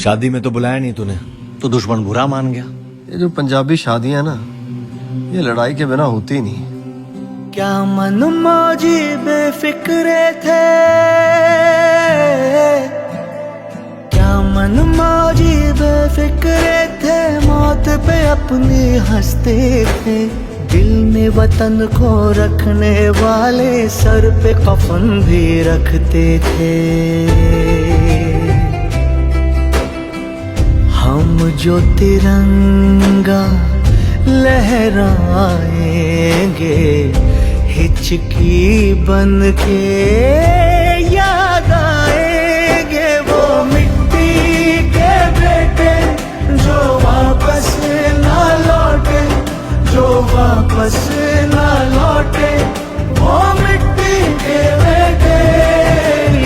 शादी में तो बुलाया नहीं तूने, तो दुश्मन बुरा मान गया। ये जो पंजाबी शादियां ना, ये लड़ाई के बिना होती नहीं। क्या मन मौजी बेफिक्रे थे, क्या मन मौजी बेफिक्रे थे, मौत पे अपनी हंसते थे। दिल में वतन को रखने वाले सर पे कफन भी रखते थे। हम जो तिरंगा लहराएंगे, हिचकी बन के याद आएंगे। वो मिट्टी के बेटे जो वापस ना लौटे, जो वापस ना लौटे। वो मिट्टी के बेटे,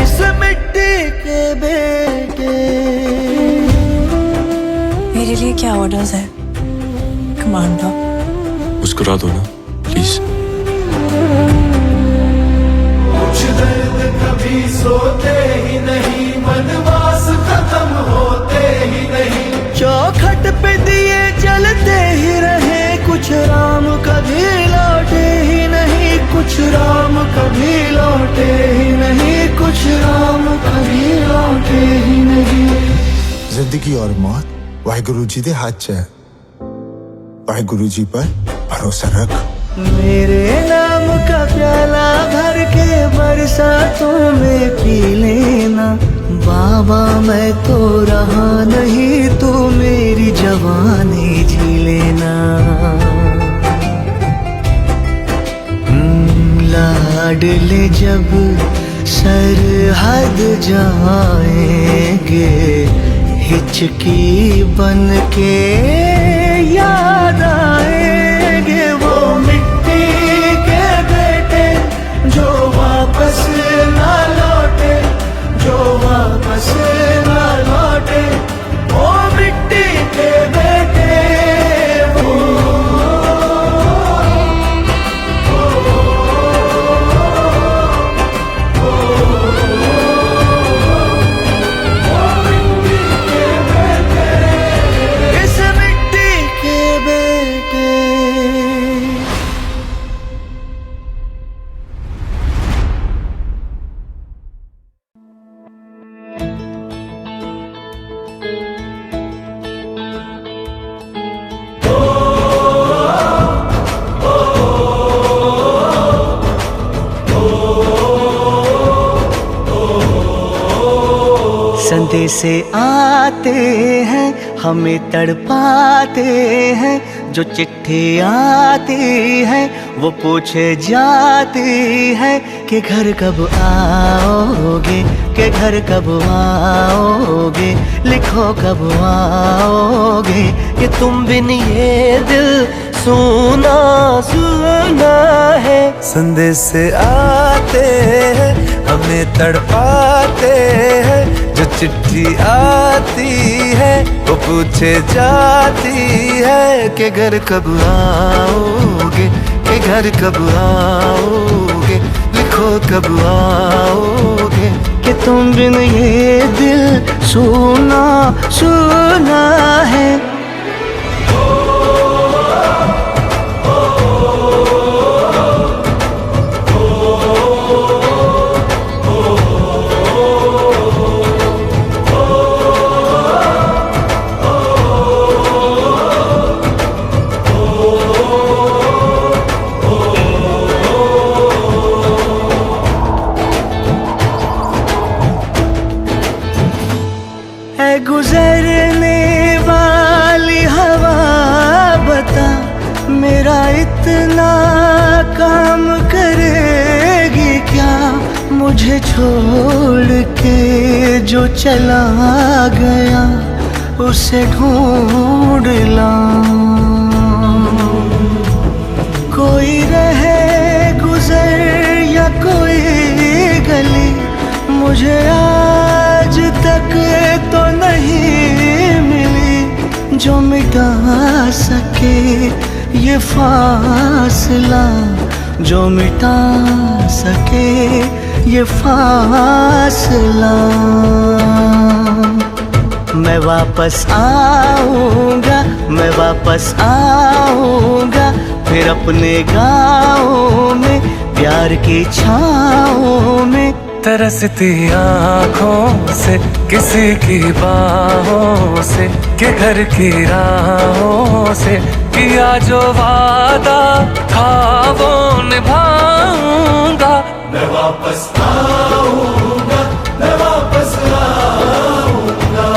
इस मिट्टी के बेटे। मेरे लिए क्या ऑर्डर्स है कमांडर? मुस्कुरा दो ना प्लीज। कुछ दर्द कभी सोते ही नहीं, वनवास खत्म होते ही नहीं। चौखट पे दिए जलते ही रहे, कुछ राम कभी लौटे ही नहीं, कुछ राम कभी लौटे ही नहीं, कुछ राम कभी लौटे ही नहीं। जिंदगी और मौत वाहिगुरु जी दे हाथ च है, वाहिगुरु जी पर भरोसा रख। मेरे नाम का प्याला भर के बरसातों में पी लेना। बाबा मैं तो रहा नहीं, तू मेरी जवानी जी लेना। लाडले जब सरहद जाएंगे, हिचकी बन के याद आएंगे। वो मिट्टी के बेटे जो वापस ना लौटे, जो वापस ना लौटे। वो मिट्टी के बेटे, संदेशे आते हैं हमें तड़पाते हैं। जो चिट्ठी आती है वो पूछे जाती है कि घर कब आओगे, कि घर कब आओगे, लिखो कब आओगे। कि तुम बिन ये दिल सुना सुना है। संदेशे आते हैं हमें तड़पाते हैं। जो चिट्ठी आती है वो पूछे जाती है कि घर कब आओगे, कि घर कब आओगे, लिखो कब आओगे। कि तुम बिन ये दिल सुना सुना है। गुजरने वाली हवा बता, मेरा इतना काम करेगी क्या? मुझे छोड़ के जो चला गया उसे ढूंढ लाऊं। कोई रहे गुजर या कोई गली, मुझे आज तक तो नहीं मिली जो मिटा सके ये फासला, जो मिटा सके ये फासला। मैं वापस आऊंगा, मैं वापस आऊंगा, फिर अपने गाँव में प्यार की छाँव में। तरसती आँखों से किसी की बाहों से, के घर की राहों से, किया जो वादा था वो निभाऊंगा। मैं वापस आऊंगा, मैं वापस आऊंगा।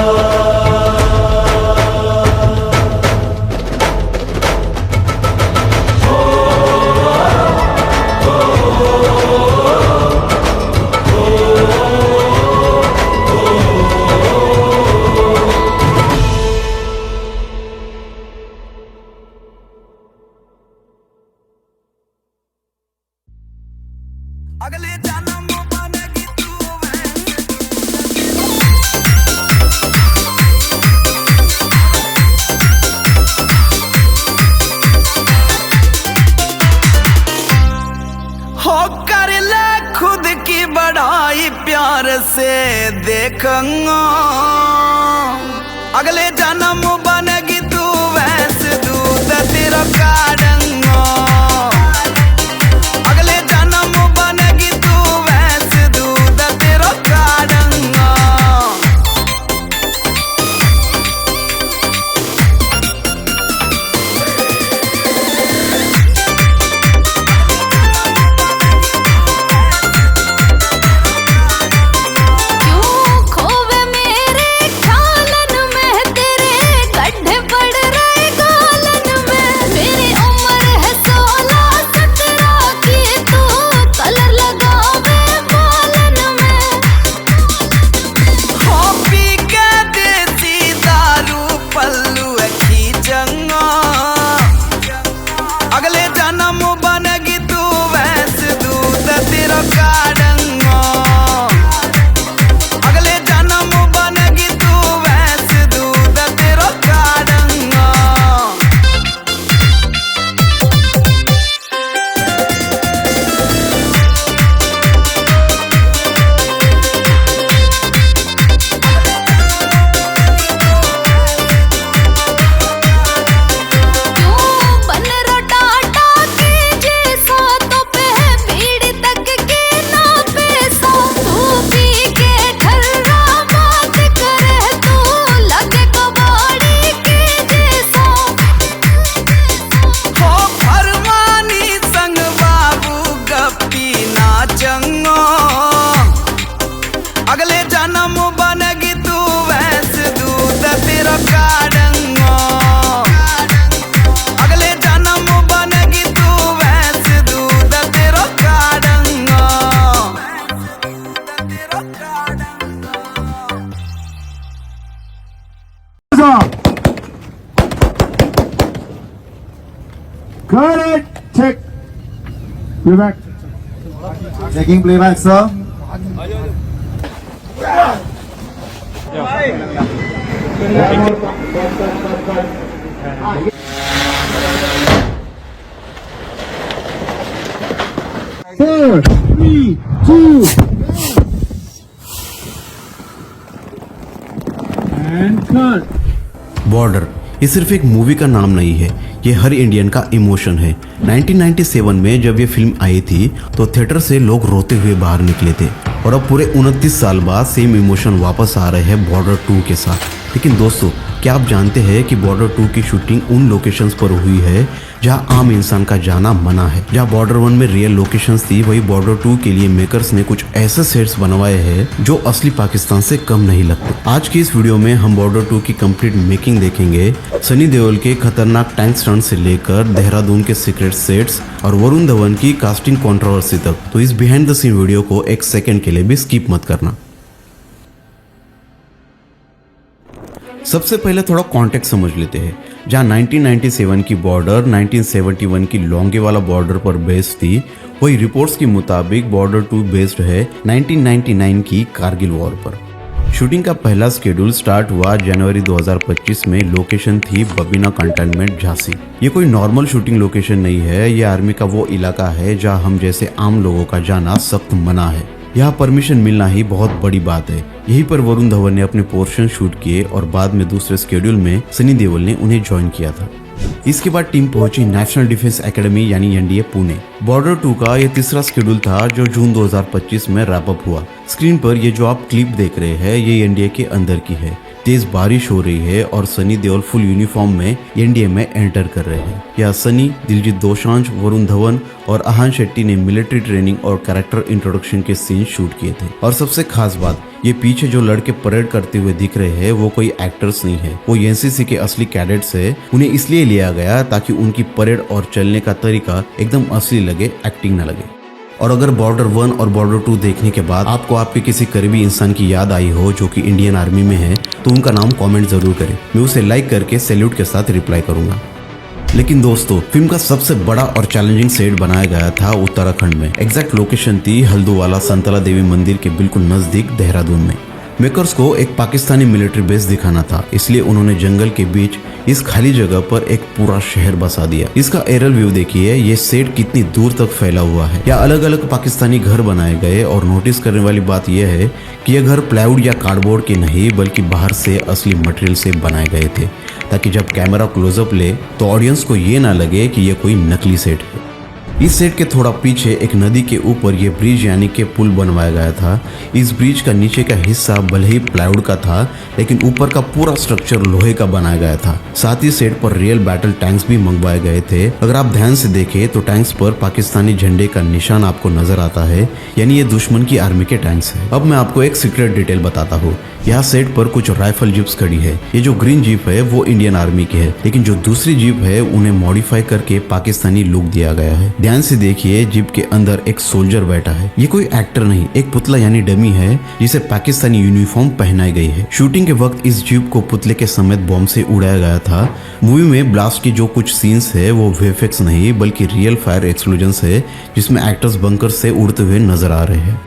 अगले जन्म बनेगी तू हो कर ले खुद की बड़ाई प्यार से देखूंगा। अगले जन्म बनेगी तू वैसे दूध तेरा काढ़ूंगा। अगले जन्म बनेगी तू वैसे दूध तेरा काढ़ूंगा। क्यों खोवे मेरे ख्यालन में, तेरे गड्ढे पड़ रहे गालन में। मेरी उम्र है 16-17 की, तू कलर लगावे बालन में। हो पी के देसी दारू पल्लू खींचूंगा। अगले जन्म बनेगी तू वैसे दूध तेरा काढ़ूंगा। अगले जन्म बनेगी तू वैसे दूध तेरा काढ़ूंगा। क्यों बन रोटाटा के जैसा, तो पे बीड़ी तक के ना पैसा। तू पी के ठर्रा बात करे, तू लगे कबाड़ी के जैसा। हो फरमानी संग बाबू गप्पी नाचूंगा। अगले जन्म बनेगी तू वैसे दूध तेरा काढ़ूंगा। अगले जन्म बनेगी तू वैसे दूध तेरा काढ़ूंगा। Correct. Check. Playback. Checking playback, sir. Four, three, two, and cut. Border ये सिर्फ एक मूवी का नाम नहीं है, ये हर इंडियन का इमोशन है। 1997 में जब ये फिल्म आई थी तो थिएटर से लोग रोते हुए बाहर निकले थे, और अब पूरे 29 साल बाद सेम इमोशन वापस आ रहे हैं बॉर्डर 2 के साथ। लेकिन दोस्तों, क्या आप जानते हैं कि बॉर्डर 2 की शूटिंग उन लोकेशंस पर हुई है जहां आम इंसान का जाना मना है। जहां बॉर्डर 1 में रियल लोकेशंस थी, वही बॉर्डर 2 के लिए मेकर्स ने कुछ ऐसे सेट्स बनवाए हैं जो असली पाकिस्तान से कम नहीं लगते। आज की इस वीडियो में हम बॉर्डर 2 की कंप्लीट मेकिंग देखेंगे, सनी देओल के खतरनाक टैंक स्टंट से लेकर देहरादून के सीक्रेट सेट्स और वरुण धवन की कास्टिंग कंट्रोवर्सी तक। तो इस बिहाइंड द सीन वीडियो को एक सेकंड के लिए भी स्किप मत करना। सबसे पहले थोड़ा कॉन्टेक्स्ट समझ लेते हैं। जहां 1997 की बॉर्डर 1971 की लोंगेवाला बॉर्डर पर बेस्ड थी, वही रिपोर्ट्स के मुताबिक बॉर्डर 2 बेस्ड है 1999 की कारगिल वॉर पर। शूटिंग का पहला शेड्यूल स्टार्ट हुआ जनवरी 2025 में। लोकेशन थी बबीना कंटेनमेंट झांसी। ये कोई नॉर्मल शूटिंग लोकेशन नहीं है, ये आर्मी का वो इलाका है जहां हम जैसे आम लोगों का जाना सख्त मना है। यहाँ परमिशन मिलना ही बहुत बड़ी बात है। यहीं पर वरुण धवन ने अपने पोर्शन शूट किए और बाद में दूसरे स्केड्यूल में सनी देओल ने उन्हें ज्वाइन किया था। इसके बाद टीम पहुंची नेशनल डिफेंस एकेडमी यानी एनडीए पुणे। बॉर्डर 2 का यह तीसरा शेड्यूल था जो जून 2025 में रैप अप हुआ। स्क्रीन पर ये जो आप क्लिप देख रहे हैं ये एनडीए के अंदर की है। तेज बारिश हो रही है और सनी देओल फुल यूनिफॉर्म में एनडीए में एंटर कर रहे हैं। यहाँ सनी, दिलजीत दोसांझ, वरुण धवन और आहान शेट्टी ने मिलिट्री ट्रेनिंग और कैरेक्टर इंट्रोडक्शन के सीन शूट किए थे। और सबसे खास बात, ये पीछे जो लड़के परेड करते हुए दिख रहे हैं वो कोई एक्टर्स नहीं है, वो एनसीसी के असली कैडेट्स है। उन्हें इसलिए लिया गया ताकि उनकी परेड और चलने का तरीका एकदम असली लगे, एक्टिंग न लगे। और अगर बॉर्डर 1 और बॉर्डर 2 देखने के बाद आपको आपके किसी करीबी इंसान की याद आई हो जो कि इंडियन आर्मी में है तो उनका नाम कमेंट जरूर करें। मैं उसे लाइक करके सैल्यूट के साथ रिप्लाई करूंगा। लेकिन दोस्तों, फिल्म का सबसे बड़ा और चैलेंजिंग सेट बनाया गया था उत्तराखंड में। एग्जैक्ट लोकेशन थी हल्दोवाला संतला देवी मंदिर के बिल्कुल नजदीक देहरादून में। मेकर्स को एक पाकिस्तानी मिलिट्री बेस दिखाना था, इसलिए उन्होंने जंगल के बीच इस खाली जगह पर एक पूरा शहर बसा दिया। इसका एरियल व्यू देखिए, ये सेट कितनी दूर तक फैला हुआ है। यहाँ अलग अलग पाकिस्तानी घर बनाए गए और नोटिस करने वाली बात यह है कि ये घर प्लाईवुड या कार्डबोर्ड के नहीं बल्कि बाहर से असली मटेरियल से बनाए गए थे, ताकि जब कैमरा क्लोजअप ले तो ऑडियंस को ये ना लगे कि ये कोई नकली सेट है। इस सेट के थोड़ा पीछे एक नदी के ऊपर ये ब्रिज यानी कि पुल बनवाया गया था। इस ब्रिज का नीचे का हिस्सा भले ही प्लाईवुड का था लेकिन ऊपर का पूरा स्ट्रक्चर लोहे का बनाया गया था। साथ ही सेट पर रियल बैटल टैंक्स भी मंगवाए गए थे। अगर आप ध्यान से देखें तो टैंक्स पर पाकिस्तानी झंडे का निशान आपको नजर आता है, यानी ये दुश्मन की आर्मी के टैंक्स है। अब मैं आपको एक सीक्रेट डिटेल बताता हूँ। यहाँ सेट पर कुछ राइफल जीप्स खड़ी है। ये जो ग्रीन जीप है वो इंडियन आर्मी की है, लेकिन जो दूसरी जीप है उन्हें मॉडिफाई करके पाकिस्तानी लुक दिया गया है। ध्यान से देखिए, जीप के अंदर एक सोल्जर बैठा है। ये कोई एक्टर नहीं, एक पुतला यानी डमी है जिसे पाकिस्तानी यूनिफॉर्म पहनाई गई है। शूटिंग के वक्त इस जीप को पुतले के समेत बॉम्ब से उड़ाया गया था। मूवी में ब्लास्ट की जो कुछ सीन्स है वो वीएफएक्स नहीं बल्कि रियल फायर एक्सप्लोजन्स है, जिसमें एक्टर्स बंकर से उड़ते हुए नजर आ रहे हैं।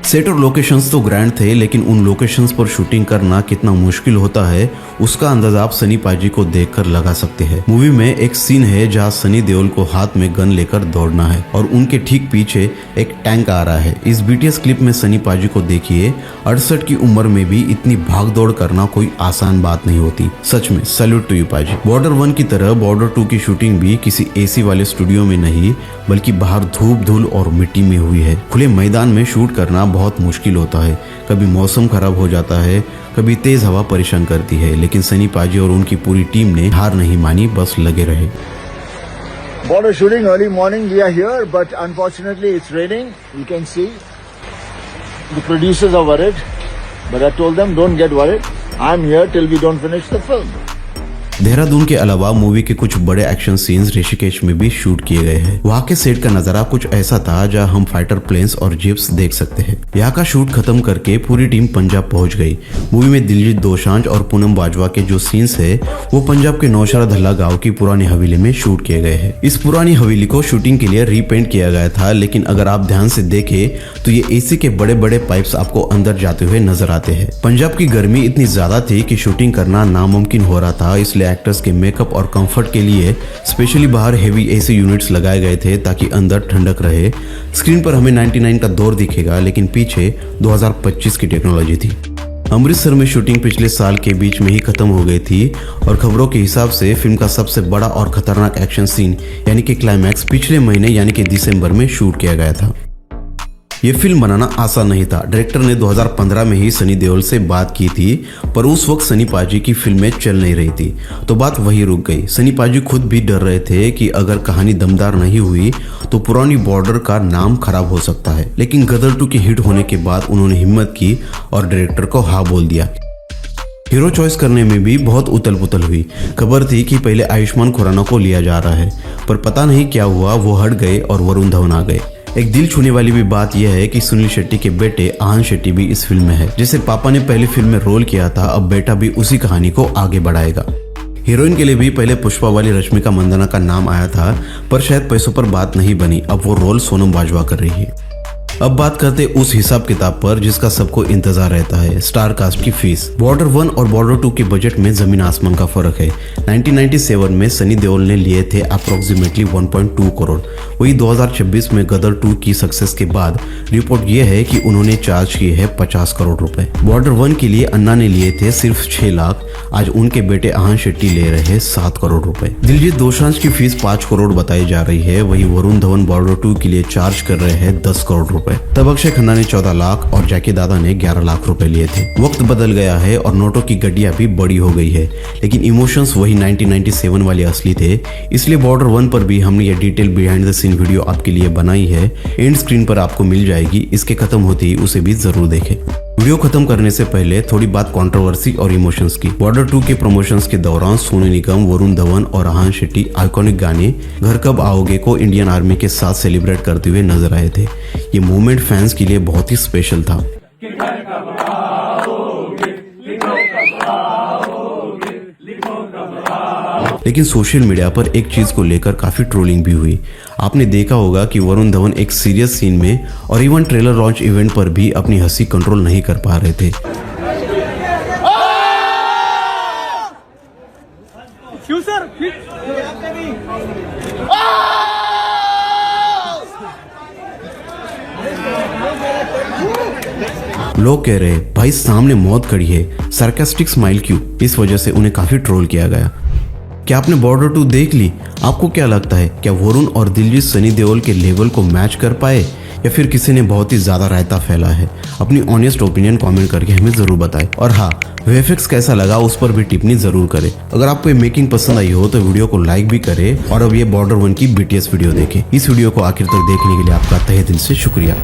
सेट और लोकेशंस तो ग्रैंड थे, लेकिन उन लोकेशंस पर शूटिंग करना कितना मुश्किल होता है उसका अंदाजा आप सनी पाजी को देखकर लगा सकते हैं। मूवी में एक सीन है जहां सनी देओल को हाथ में गन लेकर दौड़ना है और उनके ठीक पीछे एक टैंक आ रहा है। इस बीटीएस क्लिप में सनी पाजी को देखिए, 68 की उम्र में भी इतनी भाग दौड़ करना कोई आसान बात नहीं होती। सच में सैल्यूट टू यू पाजी। बॉर्डर 1 की तरह बॉर्डर 2 की शूटिंग भी किसी एसी वाले स्टूडियो में नहीं बल्कि बाहर धूप धूल और मिट्टी में हुई है। खुले मैदान में शूट करना बहुत मुश्किल होता है। कभी मौसम खराब हो जाता है, कभी तेज हवा परेशान करती है, लेकिन सनी पाजी और उनकी पूरी टीम ने हार नहीं मानी, बस लगे रहे। Border shooting early morning. We are here, but unfortunately it's raining. You can see the producers are worried, but I told them don't get worried. I'm here till we don't finish the film. Dehradun के अलावा movie के कुछ बड़े action scenes Rishikesh में भी shoot किए गए हैं। वहाँ के सेट का नजारा कुछ ऐसा था जहाँ हम फाइटर प्लेन्स और जीप्स देख सकते हैं। यहाँ का शूट खत्म करके पूरी टीम पंजाब पहुँच गई। मूवी में दिलजीत दोसांझ और पूनम बाजवा के जो सीन्स है वो पंजाब के नौशरा धल्ला गाँव की पुरानी हवेली में शूट किए गए हैं। इस पुरानी हवेली को शूटिंग के लिए रीपेंट किया गया था, लेकिन अगर आप ध्यान से देखे तो ये एसी के बड़े बड़े पाइप्स आपको अंदर जाते हुए नजर आते हैं। पंजाब की गर्मी इतनी ज्यादा थी कि शूटिंग करना नामुमकिन हो रहा था, इसलिए एक्टर्स के मेकअप और कंफर्ट के लिए स्पेशली बाहर हेवी एसी यूनिट्स लगाए गए थे ताकि अंदर ठंडक रहे। स्क्रीन पर हमें 99 का दौर दिखेगा, लेकिन पीछे 2025 की टेक्नोलॉजी थी। अमृतसर में शूटिंग पिछले साल के बीच में ही खत्म हो गई थी और खबरों के हिसाब से फिल्म का सबसे बड़ा और खतरनाक एक्शन सीन यानी कि क्लाइमैक्स पिछले महीने यानी कि दिसंबर में शूट किया गया था। ये फिल्म बनाना आसान नहीं था। डायरेक्टर ने 2015 में ही सनी देओल से बात की थी, पर उस वक्त सनी पाजी की फिल्में चल नहीं रही थी, तो बात वहीं रुक गई। सनी पाजी खुद भी डर रहे थे कि अगर कहानी दमदार नहीं हुई तो पुरानी बॉर्डर का नाम खराब हो सकता है। लेकिन गदर 2 की हिट होने के बाद उन्होंने हिम्मत की और डायरेक्टर को हाँ बोल दिया। हीरो चॉइस करने में भी बहुत उतल पुतल हुई। खबर थी कि पहले आयुष्मान खुराना को लिया जा रहा है, पर पता नहीं क्या हुआ, वो हट गए और वरुण धवन आ गए। एक दिल छूने वाली भी बात यह है कि सुनील शेट्टी के बेटे आहान शेट्टी भी इस फिल्म में है। जैसे पापा ने पहली फिल्म में रोल किया था, अब बेटा भी उसी कहानी को आगे बढ़ाएगा। हीरोइन के लिए भी पहले पुष्पा वाली रश्मिका मंदाना का नाम आया था, पर शायद पैसों पर बात नहीं बनी। अब वो रोल सोनम बाजवा कर रही है। अब बात करते हैं उस हिसाब किताब पर जिसका सबको इंतजार रहता है, स्टार कास्ट की फीस। बॉर्डर 1 और बॉर्डर 2 के बजट में जमीन आसमान का फर्क है। 1997 में सनी देओल ने लिए थे अप्रोक्सीमेटली 1.2 करोड़। वही 2026 में गदर 2 की सक्सेस के बाद रिपोर्ट ये है कि उन्होंने चार्ज किए हैं 50 करोड़ रुपए। बॉर्डर 1 के लिए अन्ना ने लिए थे सिर्फ 6 लाख, आज उनके बेटे आहान शेट्टी ले रहे हैं 7 करोड़ रुपए। दिलजीत दोसांझ की फीस 5 करोड़ बताई जा रही है। वही वरुण धवन बॉर्डर 2 के लिए चार्ज कर रहे हैं 10 करोड़ रुपए। तब अक्षय खन्ना ने 14 लाख और जैकी दादा ने 11 लाख रुपए लिए थे। वक्त बदल गया है और नोटों की गड्डियां भी बड़ी हो गई है, लेकिन इमोशंस वही 1997 वाले असली थे। इसलिए बॉर्डर 1 पर भी हमने ये detail behind the scene video आपके लिए बनाई है। एंड स्क्रीन पर आपको मिल जाएगी, इसके खत्म होते ही उसे भी जरूर देखें। वीडियो खत्म करने से पहले थोड़ी बात कंट्रोवर्सी और इमोशंस की। बॉर्डर 2 के प्रमोशंस के दौरान सोनू निगम, वरुण धवन और आहान शेट्टी आइकॉनिक गाने घर कब आओगे को इंडियन आर्मी के साथ सेलिब्रेट करते हुए नजर आए थे। ये मूवमेंट फैंस के लिए बहुत ही स्पेशल था। लेकिन सोशल मीडिया पर एक चीज को लेकर काफी ट्रोलिंग भी हुई। आपने देखा होगा कि वरुण धवन एक सीरियस सीन में और इवन ट्रेलर लॉन्च इवेंट पर भी अपनी हंसी कंट्रोल नहीं कर पा रहे थे। लोग कह रहे भाई सामने मौत खड़ी है, सार्कास्टिक स्माइल क्यों? इस वजह से उन्हें काफी ट्रोल किया गया। क्या आपने बॉर्डर 2 देख ली? आपको क्या लगता है, क्या वरुण और दिलजीत सनी देओल के लेवल को मैच कर पाए या फिर किसी ने बहुत ही ज्यादा रायता फैला है? अपनी ऑनेस्ट ओपिनियन कमेंट करके हमें जरूर बताएं। और हाँ, वीएफएक्स कैसा लगा उस पर भी टिप्पणी जरूर करें। अगर आपको ये मेकिंग पसंद आई हो तो वीडियो को लाइक भी करें और अब ये बॉर्डर 1 की बीटीएस वीडियो देखें। इस वीडियो को आखिर तक देखने के लिए आपका तहे दिल से शुक्रिया।